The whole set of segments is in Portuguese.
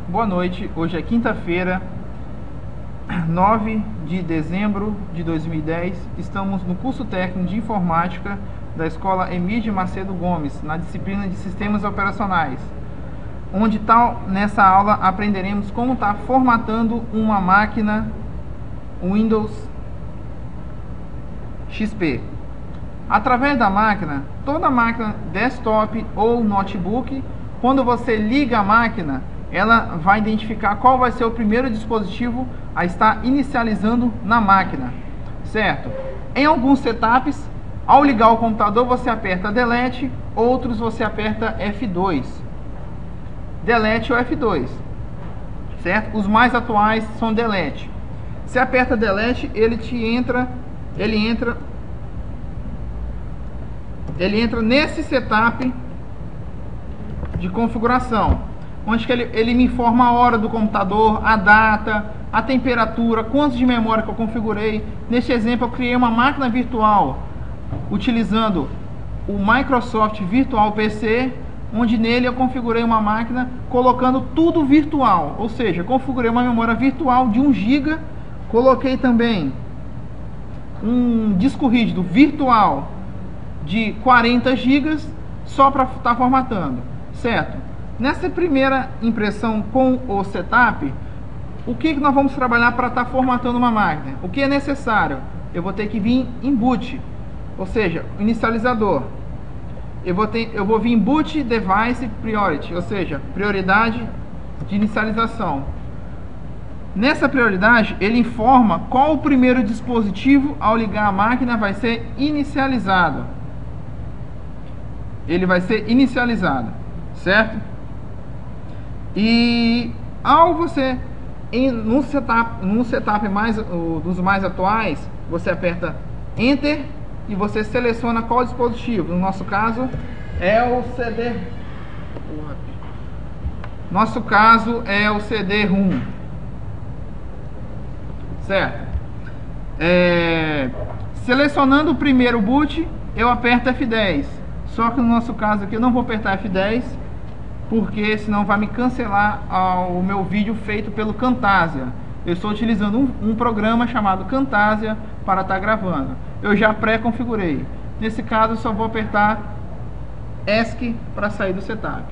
Boa noite, hoje é quinta-feira, 9 de dezembro de 2010. Estamos no curso técnico de informática da Escola Emídio Macedo Gomes, na disciplina de sistemas operacionais, onde nessa aula aprenderemos como está formatando uma máquina Windows XP. Através da máquina, toda máquina desktop ou notebook, quando você liga a máquina, ela vai identificar qual vai ser o primeiro dispositivo a estar inicializando na máquina, certo? Em alguns setups, ao ligar o computador, você aperta Delete, outros você aperta F2. Delete ou F2, certo? Os mais atuais são Delete. Se aperta Delete, ele entra nesse setup de configuração, onde que ele me informa a hora do computador, a data, a temperatura, quantos de memória que eu configurei. Neste exemplo, eu criei uma máquina virtual utilizando o Microsoft Virtual PC, onde nele eu configurei uma máquina colocando tudo virtual, ou seja, configurei uma memória virtual de 1 GB, coloquei também um disco rígido virtual de 40 GB, só para estar formatando, certo? Nessa primeira impressão com o setup, o que nós vamos trabalhar para estar formatando uma máquina? O que é necessário? Eu vou ter que vir em boot, ou seja, inicializador. Eu vou vir em boot device priority, ou seja, prioridade de inicialização. Nessa prioridade, ele informa qual o primeiro dispositivo ao ligar a máquina vai ser inicializado. Ele vai ser inicializado, certo? E ao você num setup dos mais atuais, você aperta Enter e você seleciona qual dispositivo. No nosso caso é o CD. Nosso caso é o CD-ROM, certo? Selecionando o primeiro boot, eu aperto F10. Só que no nosso caso aqui eu não vou apertar F10, porque senão vai me cancelar o meu vídeo feito pelo Camtasia. Eu estou utilizando um programa chamado Camtasia para estar gravando. Eu já pré-configurei. Nesse caso eu só vou apertar ESC para sair do setup.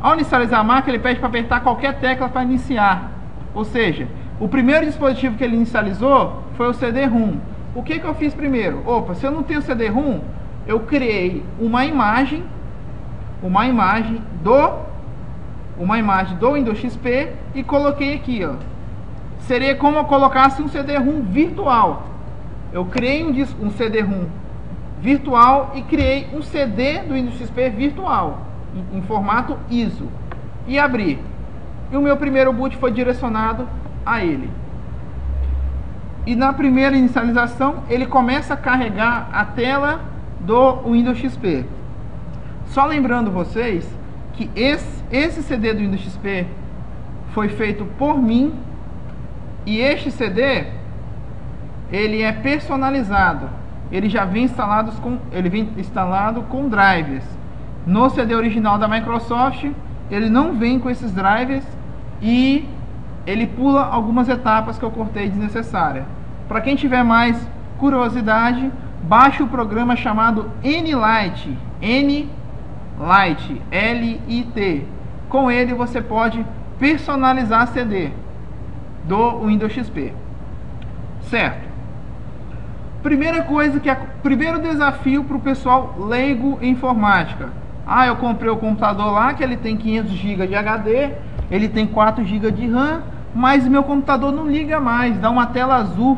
Ao inicializar a máquina, ele pede para apertar qualquer tecla para iniciar. Ou seja, o primeiro dispositivo que ele inicializou foi o CD-ROM. O que eu fiz primeiro? Opa, se eu não tenho CD-ROM, eu criei uma imagem do Windows XP e coloquei aqui, ó. Seria como eu colocasse um CD-ROM virtual. Eu criei um CD-ROM virtual e criei um CD do Windows XP virtual em formato ISO e abri. E o meu primeiro boot foi direcionado a ele. E na primeira inicialização, ele começa a carregar a tela do Windows XP. Só lembrando vocês que esse CD do Windows XP foi feito por mim, e este CD ele é personalizado. Ele já vem instalado com drivers. No CD original da Microsoft, ele não vem com esses drivers e ele pula algumas etapas que eu cortei desnecessárias. Para quem tiver mais curiosidade, baixe o programa chamado Nlight, L-I-T. Com ele você pode personalizar CD do Windows XP, certo? Primeiro desafio para o pessoal leigo em informática. Eu comprei o computador lá que ele tem 500 GB de HD, ele tem 4 GB de RAM, mas meu computador não liga mais, dá uma tela azul.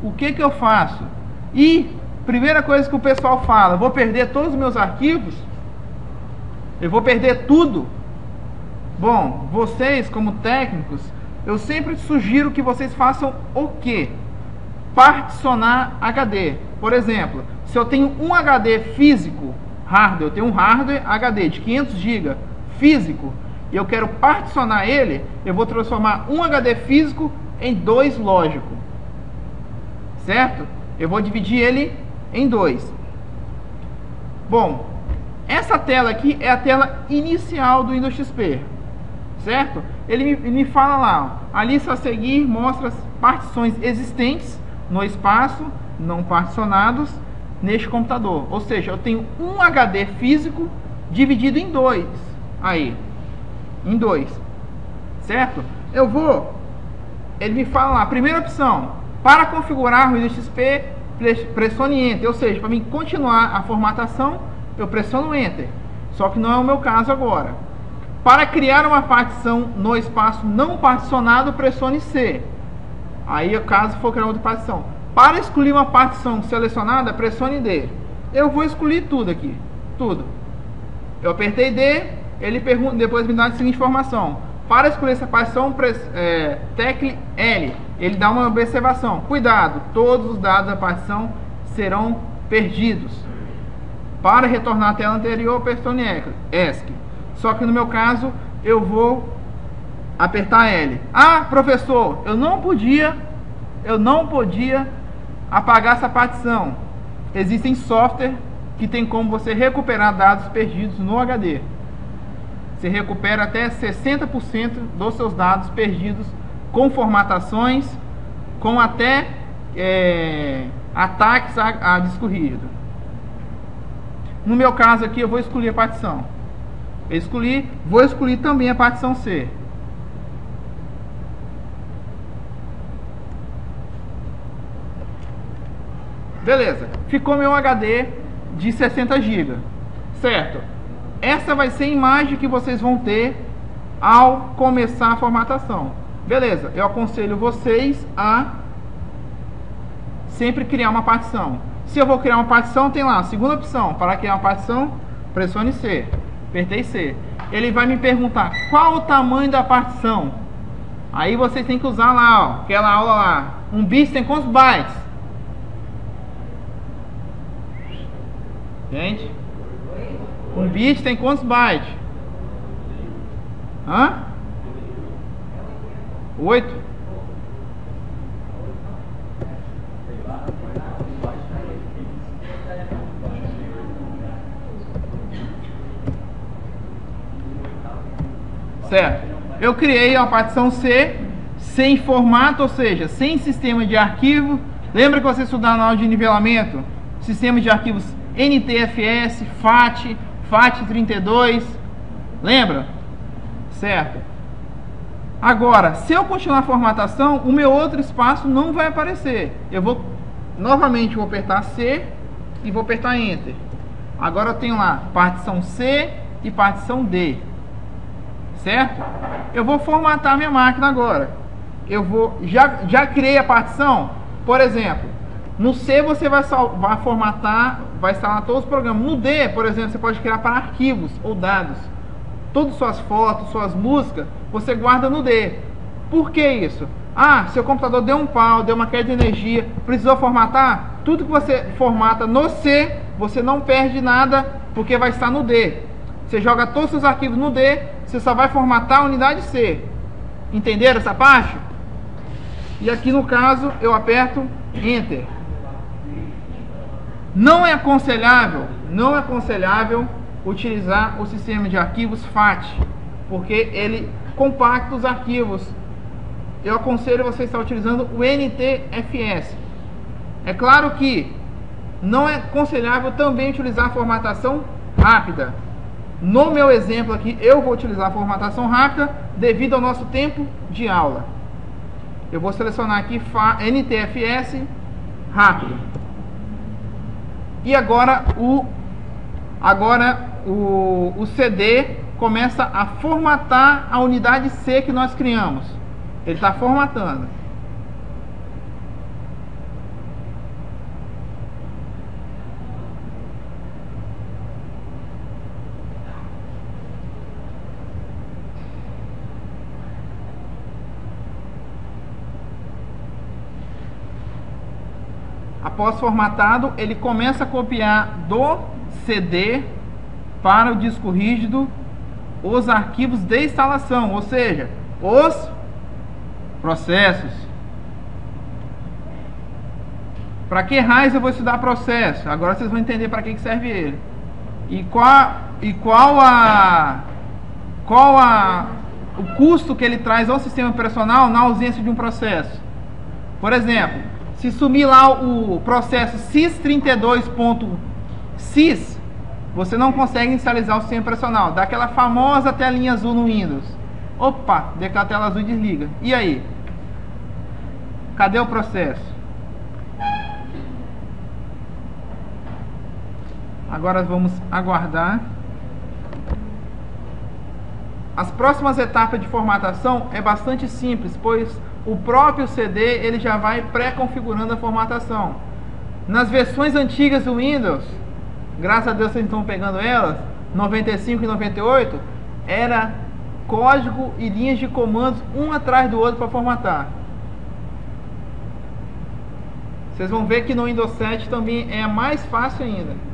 O que eu faço? E primeira coisa que o pessoal fala: vou perder todos os meus arquivos? Eu vou perder tudo? Bom, vocês como técnicos, eu sempre sugiro que vocês façam o quê? Particionar HD. Por exemplo, se eu tenho um HD físico, hardware, eu tenho um hardware HD de 500 GB físico, e eu quero particionar ele, eu vou transformar um HD físico em 2 lógico, certo? Eu vou dividir ele em 2. Bom, essa tela aqui é a tela inicial do Windows XP, certo? Ele me fala lá, ó, a lista a seguir mostra as partições existentes no espaço não particionados neste computador. Ou seja, eu tenho um HD físico dividido em dois. Aí, em dois, certo? Ele me fala lá, primeira opção, para configurar o Windows XP, pressione Enter. Ou seja, para mim continuar a formatação, eu pressiono Enter. Só que não é o meu caso agora. Para criar uma partição no espaço não particionado, pressione C. Aí, caso for criar outra partição. Para excluir uma partição selecionada, pressione D. Eu vou excluir tudo aqui. Tudo. Eu apertei D, ele pergunta, depois me dá a seguinte informação. Para excluir essa partição, tecle L. Ele dá uma observação. Cuidado, todos os dados da partição serão perdidos. Para retornar à tela anterior, pressione ESC. Só que no meu caso, eu vou apertar L. Ah, professor, eu não podia apagar essa partição. Existem software que tem como você recuperar dados perdidos no HD. Você recupera até 60% dos seus dados perdidos com formatações, com até ataques a disco rígido. No meu caso aqui, eu vou excluir a partição. Vou excluir também a partição C. Beleza, ficou meu HD de 60 GB, certo? Essa vai ser a imagem que vocês vão ter ao começar a formatação. Beleza, eu aconselho vocês a sempre criar uma partição. Se eu vou criar uma partição, tem lá, segunda opção, para criar uma partição, pressione C. Apertei C. Ele vai me perguntar qual o tamanho da partição. Aí vocês têm que usar lá, ó, aquela aula lá. Um bit tem quantos bytes? Gente, um bit tem quantos bytes? 8. Certo. Eu criei a partição C sem formato, ou seja, sem sistema de arquivo. Lembra que você estudou na aula de nivelamento? Sistema de arquivos NTFS, FAT, FAT32. Lembra? Certo. Agora, se eu continuar a formatação, o meu outro espaço não vai aparecer. Novamente vou apertar C e vou apertar Enter. Agora eu tenho lá partição C e partição D. Certo? Eu vou formatar minha máquina agora. Já criei a partição. Por exemplo, no C você vai formatar, vai instalar todos os programas. No D, por exemplo, você pode criar para arquivos ou dados. Todas suas fotos, suas músicas, você guarda no D. Por que isso? Ah, seu computador deu um pau, deu uma queda de energia, precisou formatar? Tudo que você formata no C, você não perde nada, porque vai estar no D. Você joga todos os seus arquivos no D, você só vai formatar a unidade C. Entenderam essa parte? E aqui no caso, eu aperto Enter. Não é aconselhável utilizar o sistema de arquivos FAT, porque ele compacta os arquivos. Eu aconselho você estar utilizando o NTFS. É claro que não é aconselhável também utilizar a formatação rápida. No meu exemplo aqui, eu vou utilizar a formatação rápida devido ao nosso tempo de aula. Eu vou selecionar aqui NTFS rápido. E agora o CD começa a formatar a unidade C que nós criamos. Ele está formatando. Após formatado, ele começa a copiar do CD para o disco rígido os arquivos de instalação, ou seja, os processos. Para que raios eu vou estudar processo? Agora vocês vão entender para que serve ele. E qual a o custo que ele traz ao sistema operacional na ausência de um processo. Por exemplo, se sumir lá o processo sys32.sys, você não consegue inicializar o sistema operacional. Dá aquela famosa telinha azul no Windows. Opa, deu aquela tela azul e desliga. E aí? Cadê o processo? Agora vamos aguardar. As próximas etapas de formatação é bastante simples, pois o próprio CD ele já vai pré-configurando a formatação. Nas versões antigas do Windows, graças a Deus vocês estão pegando elas, 95 e 98, era código e linhas de comandos um atrás do outro para formatar. Vocês vão ver que no Windows 7 também é mais fácil ainda.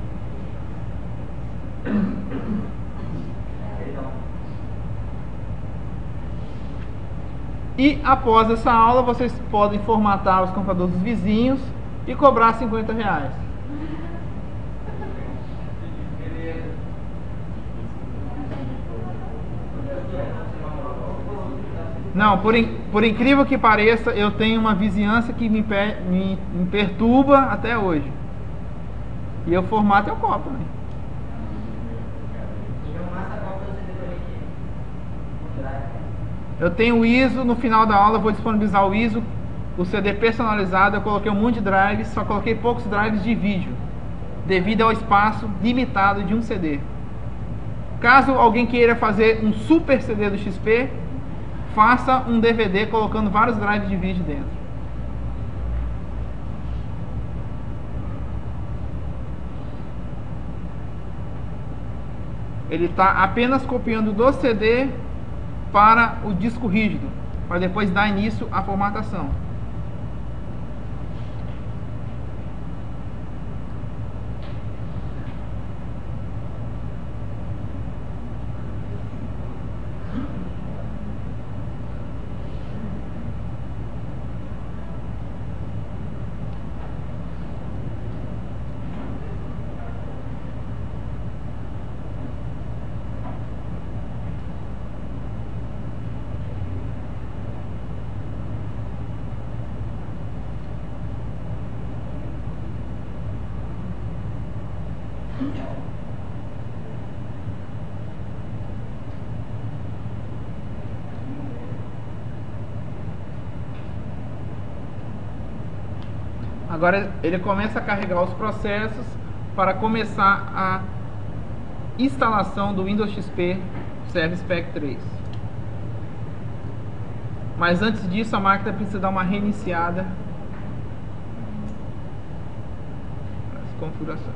E após essa aula vocês podem formatar os computadores dos vizinhos e cobrar R$50. Não, por incrível que pareça, eu tenho uma vizinhança que me perturba até hoje. E eu formato, eu cobro, né? Eu tenho o ISO, no final da aula eu vou disponibilizar o ISO, o CD personalizado. Eu coloquei um monte de drives, só coloquei poucos drives de vídeo, devido ao espaço limitado de um CD. Caso alguém queira fazer um super CD do XP, faça um DVD colocando vários drives de vídeo dentro. Ele está apenas copiando do CD para o disco rígido, para depois dar início à formatação. Agora ele começa a carregar os processos para começar a instalação do Windows XP Service Pack 3. Mas antes disso a máquina precisa dar uma reiniciada nas configurações.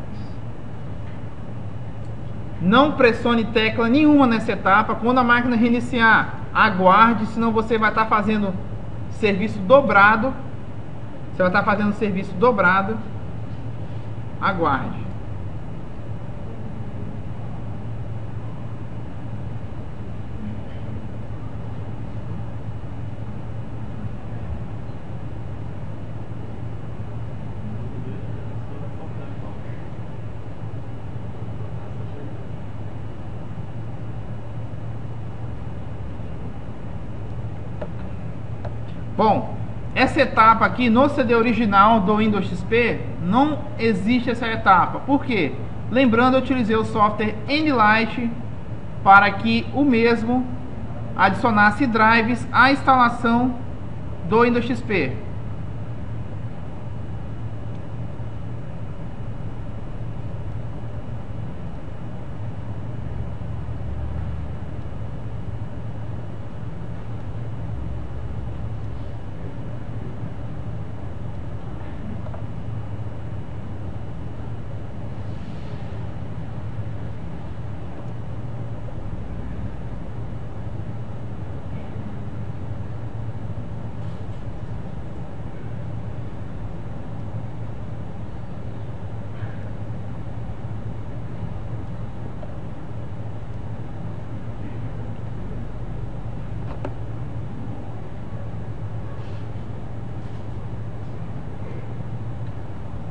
Não pressione tecla nenhuma nessa etapa. Quando a máquina reiniciar, aguarde, senão você vai estar fazendo serviço dobrado. Você vai estar fazendo serviço dobrado. Aguarde. Bom, essa etapa aqui no CD original do Windows XP não existe essa etapa. Por quê? Lembrando, eu utilizei o software Nlight para que o mesmo adicionasse drives à instalação do Windows XP.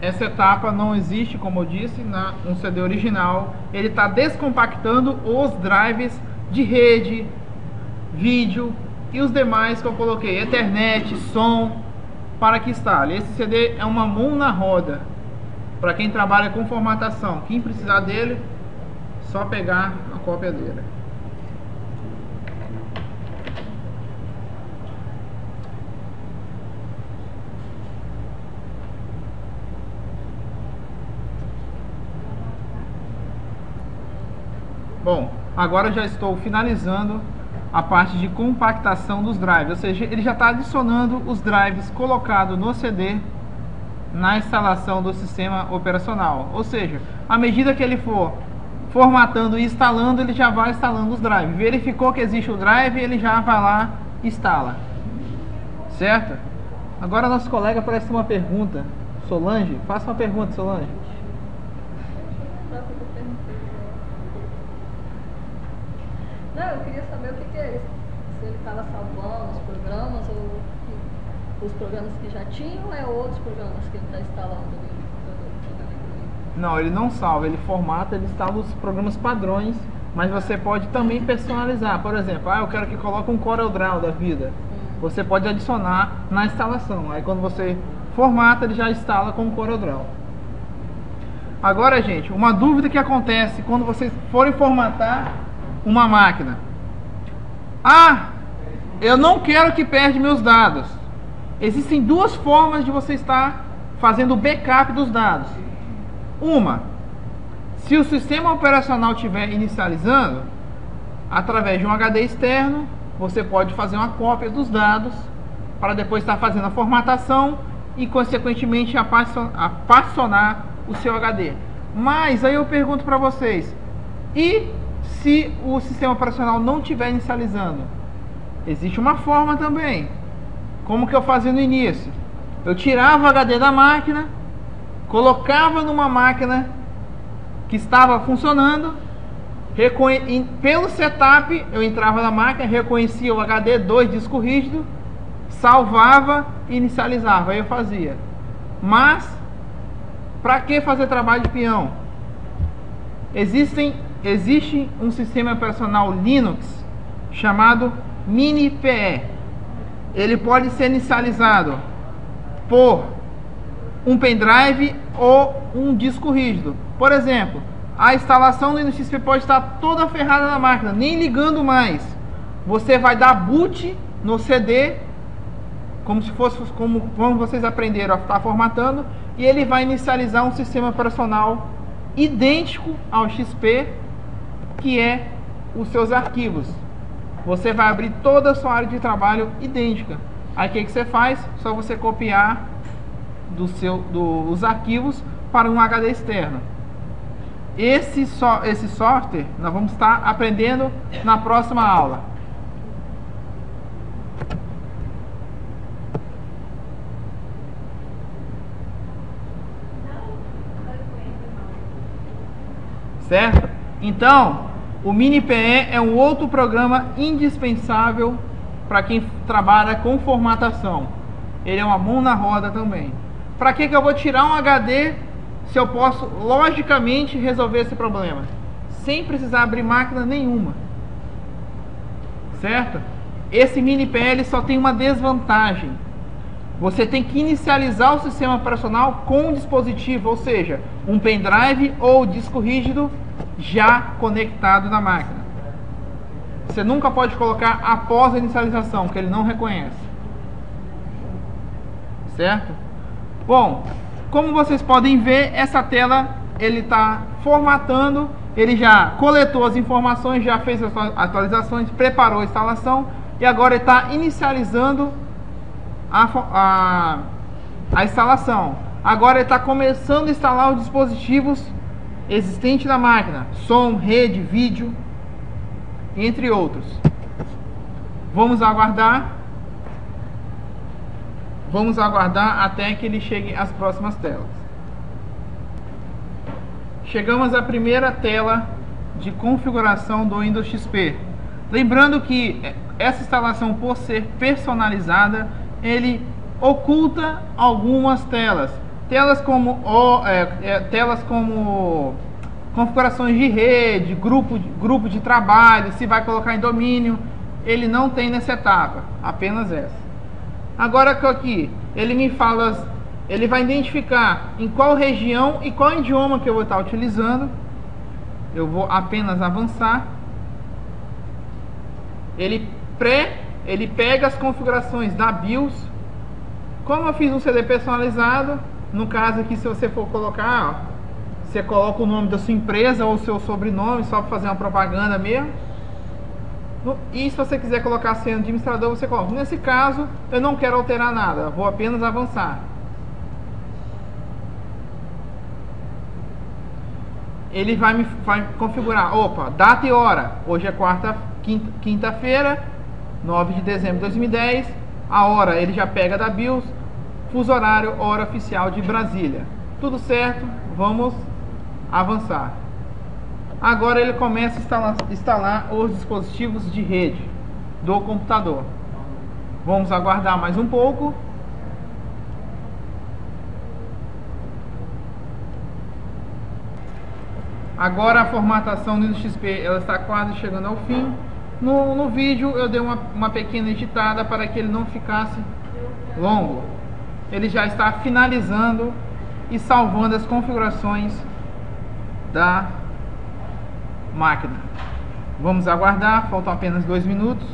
Essa etapa não existe, como eu disse, no CD original. Ele está descompactando os drives de rede, vídeo e os demais que eu coloquei, Ethernet, som, para que instale. Esse CD é uma mão na roda para quem trabalha com formatação. Quem precisar dele, só pegar a cópia dele. Bom, agora já estou finalizando a parte de compactação dos drives, ou seja, ele já está adicionando os drives colocados no CD na instalação do sistema operacional. Ou seja, à medida que ele for formatando e instalando, ele já vai instalando os drives. Verificou que existe o drive, ele já vai lá e instala. Certo? Agora nosso colega parece ter uma pergunta. Solange, faça uma pergunta, Solange. Não, eu queria saber o que é isso. Se ele estava salvando os programas ou os programas que já tinham, ou é outros programas que ele está instalando no computador? Não, ele não salva, ele formata, ele instala os programas padrões, mas você pode também personalizar. Por exemplo, eu quero que coloque um CorelDRAW da vida. Você pode adicionar na instalação. Aí quando você formata, ele já instala com o CorelDRAW. Agora, gente, uma dúvida que acontece quando vocês forem formatar uma máquina. Eu não quero que perde meus dados. Existem duas formas de você estar fazendo o backup dos dados. Uma, se o sistema operacional estiver inicializando, através de um HD externo, você pode fazer uma cópia dos dados para depois estar fazendo a formatação e consequentemente a particionar o seu HD. Mas aí eu pergunto para vocês, e se o sistema operacional não estiver inicializando? Existe uma forma também. Como que eu fazia no início? Eu tirava o HD da máquina, colocava numa máquina que estava funcionando, pelo setup eu entrava na máquina, reconhecia o HD, 2 disco rígido, salvava e inicializava. Aí eu fazia. Mas para que fazer trabalho de peão? Existe um sistema operacional Linux chamado MiniPE. Ele pode ser inicializado por um pendrive ou um disco rígido. Por exemplo, a instalação do Windows XP pode estar toda ferrada na máquina, nem ligando mais. Você vai dar boot no CD, como vocês aprenderam a estar formatando, e ele vai inicializar um sistema operacional idêntico ao XP, que é os seus arquivos. Você vai abrir toda a sua área de trabalho idêntica. Aí o que você faz? Só você copiar dos arquivos para um HD externo. Esse software nós vamos estar aprendendo na próxima aula. Certo? Então, o MiniPE é um outro programa indispensável para quem trabalha com formatação. Ele é uma mão na roda também. Para que eu vou tirar um HD se eu posso logicamente resolver esse problema sem precisar abrir máquina nenhuma? Certo? Esse MiniPE ele só tem uma desvantagem. Você tem que inicializar o sistema operacional com o dispositivo, ou seja, um pendrive ou disco rígido já conectado na máquina. Você nunca pode colocar após a inicialização, que ele não reconhece. Certo? Bom, como vocês podem ver, essa tela ele está formatando, ele já coletou as informações, já fez as atualizações, preparou a instalação e agora ele está inicializando a instalação. Agora ele está começando a instalar os dispositivos existentes na máquina, som, rede, vídeo, entre outros. Vamos aguardar até que ele chegue às próximas telas. Chegamos à primeira tela de configuração do Windows XP. Lembrando que essa instalação, por ser personalizada, ele oculta algumas telas. Telas como configurações de rede, grupo de trabalho, se vai colocar em domínio. ele não tem nessa etapa, apenas essa. Agora que aqui, ele me fala, ele vai identificar em qual região e qual idioma que eu vou estar utilizando. Eu vou apenas avançar. Ele pega as configurações da BIOS. Como eu fiz um CD personalizado, no caso aqui, se você for colocar, ó, você coloca o nome da sua empresa ou o seu sobrenome, só para fazer uma propaganda mesmo. E se você quiser colocar sendo administrador, você coloca. Nesse caso, eu não quero alterar nada, vou apenas avançar. Ele vai configurar, opa, data e hora. Hoje é quinta-feira, 9 de dezembro de 2010. A hora ele já pega da BIOS. Fuso horário, hora oficial de Brasília. Tudo certo, vamos avançar. Agora ele começa a instalar os dispositivos de rede do computador. Vamos aguardar mais um pouco. Agora a formatação do Windows XP ela está quase chegando ao fim. No vídeo eu dei uma pequena editada para que ele não ficasse longo. Ele já está finalizando e salvando as configurações da máquina. Vamos aguardar, faltam apenas 2 minutos.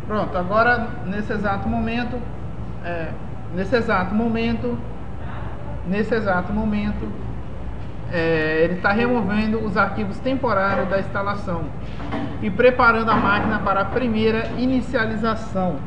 Pronto, agora nesse exato momento, ele está removendo os arquivos temporários da instalação e preparando a máquina para a primeira inicialização.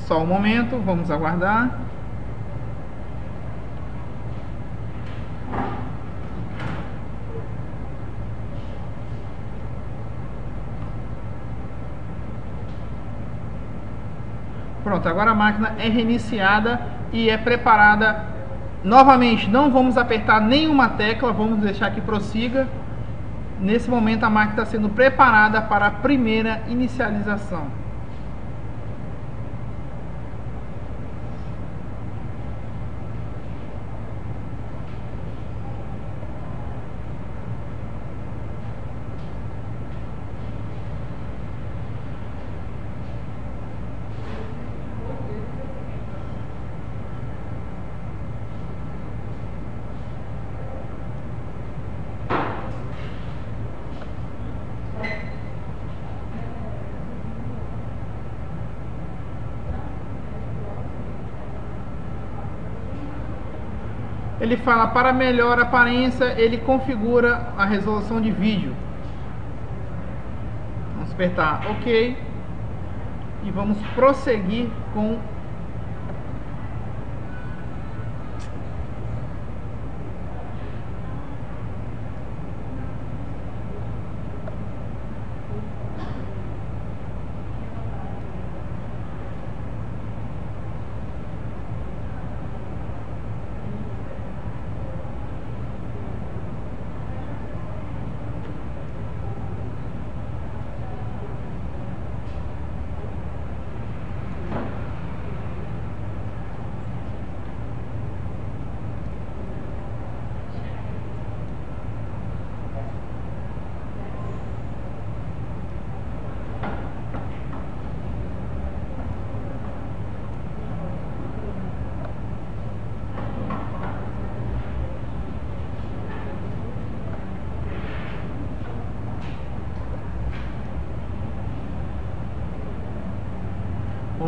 Só um momento, vamos aguardar. Pronto, agora a máquina é reiniciada e é preparada. Novamente, não vamos apertar nenhuma tecla, vamos deixar que prossiga. Nesse momento a máquina está sendo preparada para a primeira inicialização. Ele fala, para melhor aparência, ele configura a resolução de vídeo. Vamos apertar OK e vamos prosseguir com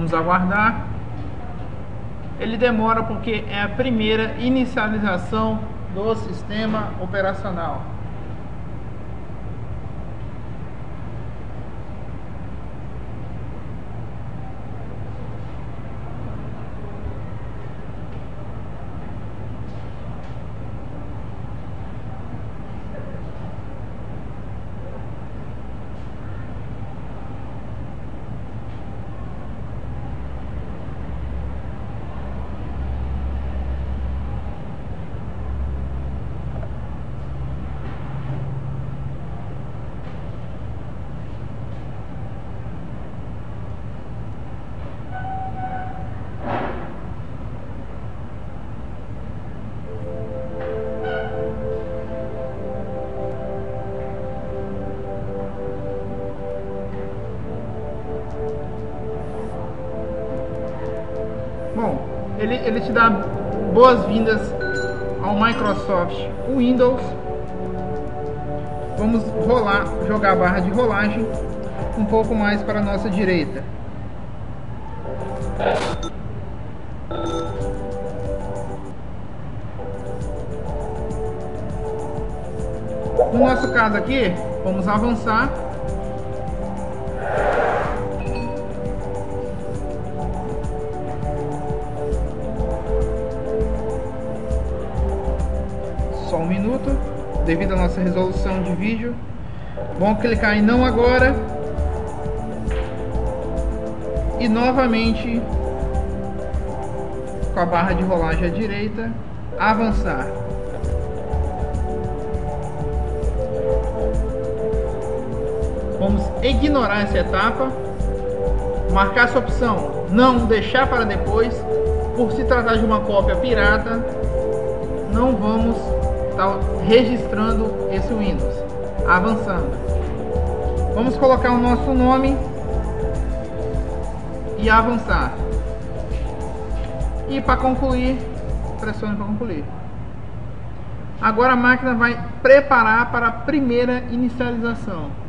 Vamos aguardar. Ele demora porque é a primeira inicialização do sistema operacional. Bom, ele te dá boas-vindas ao Microsoft Windows. Vamos jogar a barra de rolagem um pouco mais para a nossa direita. No nosso caso aqui, vamos avançar. Só um minuto, devido à nossa resolução de vídeo. Vamos clicar em não agora. E novamente, com a barra de rolagem à direita, avançar. Vamos ignorar essa etapa. Marcar essa opção, não deixar para depois. Por se tratar de uma cópia pirata, não vamos estar registrando esse Windows. Avançando. Vamos colocar o nosso nome e avançar. E para concluir, pressione para concluir. Agora a máquina vai preparar para a primeira inicialização.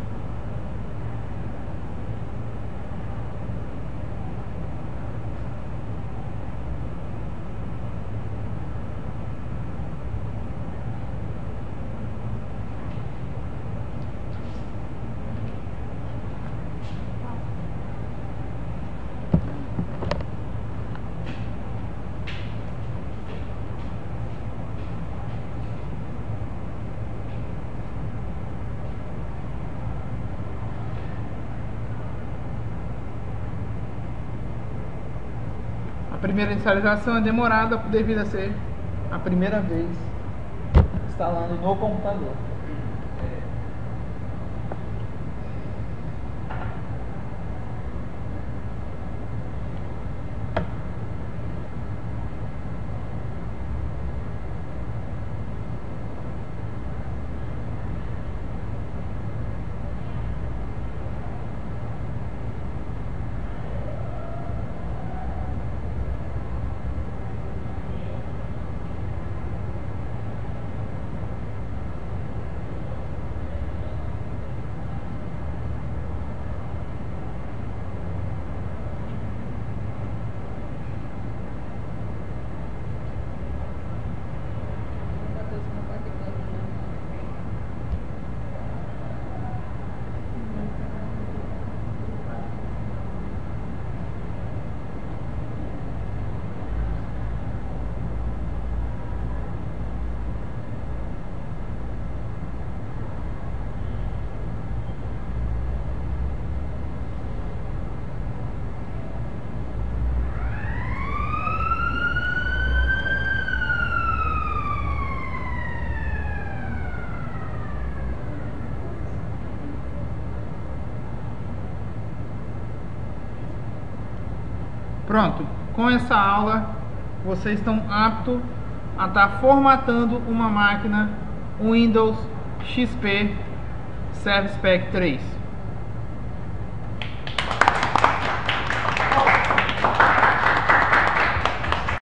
A primeira inicialização é demorada devido a ser a primeira vez instalando no computador. Pronto, com essa aula vocês estão aptos a estar formatando uma máquina Windows XP Service Pack 3.